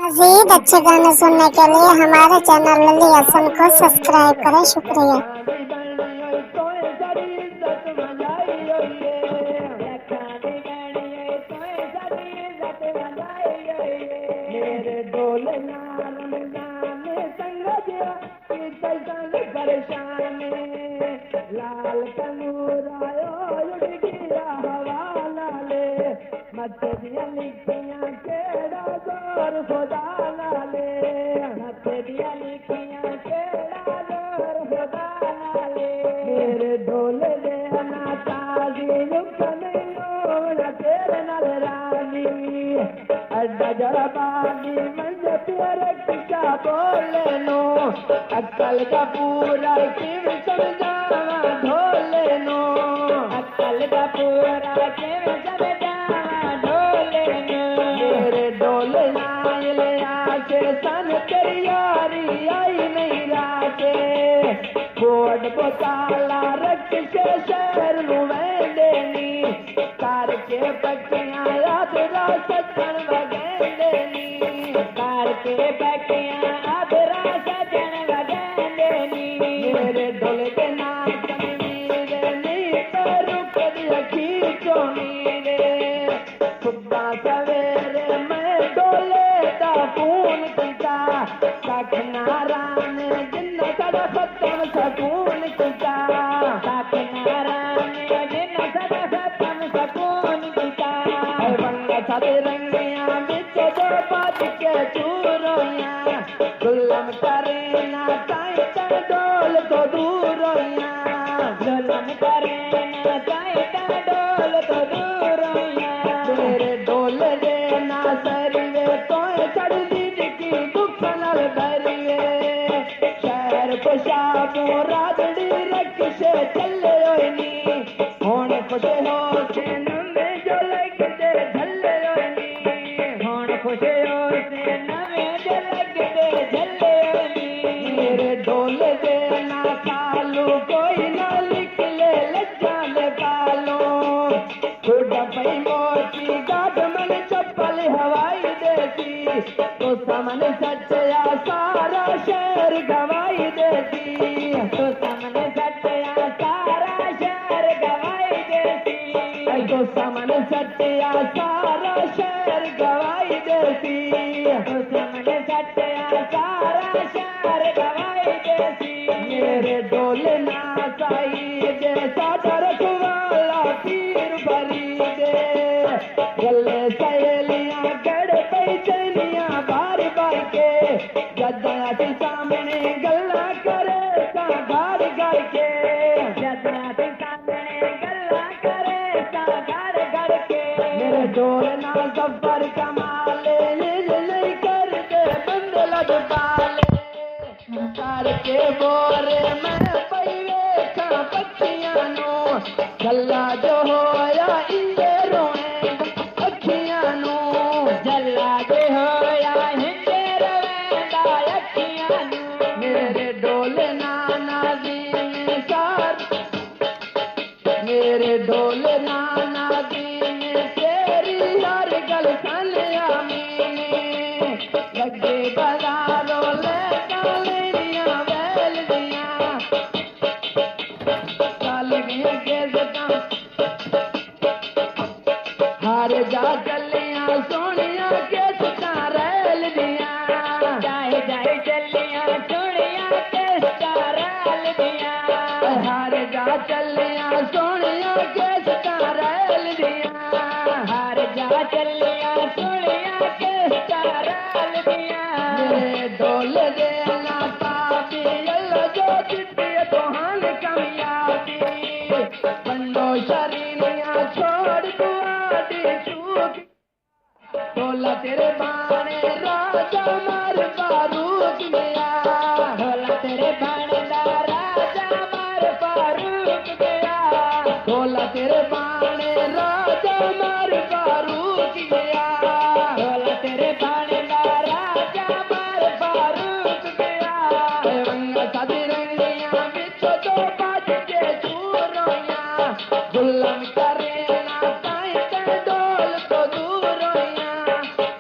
मज़ीद अच्छे गाने सुनने के लिए हमारे चैनल लली हसन को सब्सक्राइब करें। शुक्रिया। लाल कनूरायो उड़ गया हवाला ले मत दिया लिखियां केड़ा जोर खुदा नाले मत दिया लिखियां केड़ा जोर खुदा नाले मेरे ढोले दे ना ताजी लुकन ना तेरे नाल रानी अड्डा जरा बागी मंज तेरे किसा बोले नो अक्कल का पूरा किम समझावा ढोले नो अक्कल का पूरा किम समझावा ढोले नो मेरे ढोले नायले आके सन तेरी यारी आई नहीं राके कोड पोताला रख के शहर नु वेंदे नी कार के पक्कियां याद रात सजन वगेंदे नी कार के पक्कियां याद रात सजन वगेंदे नी मेरे ढोले के नाच में नीरे नहीं पर रुक दिया खींचो नीरे सुबह सवेरे मैं ढोले दा फोन किया सखना राम जिन्ना सदा सत्तम सकून किया सखना राम जिन्ना सदा सत्तम सकून किया बंगा छाते रंगियां बिच दो बात के चूरोया गुलम करे ना ताई ता डोल तो दूरोया गुलम करे ना ताई ता डोल तो दूरोया तेरे डोल दे ना सरिवे तोय चढ़ दी की दुख नाल भरिवे शहर पेशाबो राजड़ी रख से चले होए नी हुण खुश हो से नवे जो लगदे झल्ले होए नी हुण खुश हो से नवे जो लगदे झल्ले होए नी मेरे ढोले दे ना कालू कोई ना लिख ले लज्जा ले पालो खुदा पई मोची गाड मन चप्पल हवाई देती तो सामने सच्चा सारा शहर गवाई देती तो सामने सच्चा सारा शहर गवाई देती तो सामने सच्चा सारा शहर गवाई देती तो सामने सच्चा सारा शहर गवाई देती मेरे ढोले ना साई जैसा रखवाला पीर भरी दे गले सहेलियां गड़ पैचनियां बार बार के जदा के सामने गल्ला करे सा घर घर के जदा के सामने गल्ला करे सा घर घर के मेरे ढोल ना सफर कमाले नहीं कर दे बंद लग पाले के बोरे में पईवे का पत्तियां नो गल्ला जो होया इंदे रोए अखियां नो जल्ला जो होया इंदे रोएंदा अखियां नो मेरे ढोले नाना दीन सार मेरे ढोले नाना दीन तेरी हर गल सन आमीने लगे बाजारों ले कालेरियां बैल दियां काल गया गेज़ता हार जा चलियां सोनिया केसता रैल दियां जाए जाए चलियां सोनिया केसता रैल दियां हार जा चलियां सोनिया केसता रैल दियां हार जा चलियां सोनिया केसता रैल दियां मेरे ढोले दे ना पापी अल्लाह जो जिद्दी तो हाल कामयाबी बंदो शरीरियां छोड़ दुआदी चूक ढोला तेरे बाणे राजा मार फारूक गया ढोला तेरे बाणे दा राजा मार फारूक गया ढोला तेरे बाणे राजा मार फारूक गया ढोला तेरे बाणे दा राजा मार फारूक गया वंगा सादी रंगियां बिच तो बाज के चूरोया गुलाम करे ना ताई ते डोल तो दूरोया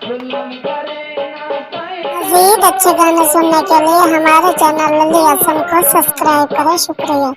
गुलाम करे ना मजीद अच्छे गाने सुनने के लिए हमारे चैनल लल्ली हसन को सब्सक्राइब करें। शुक्रिया।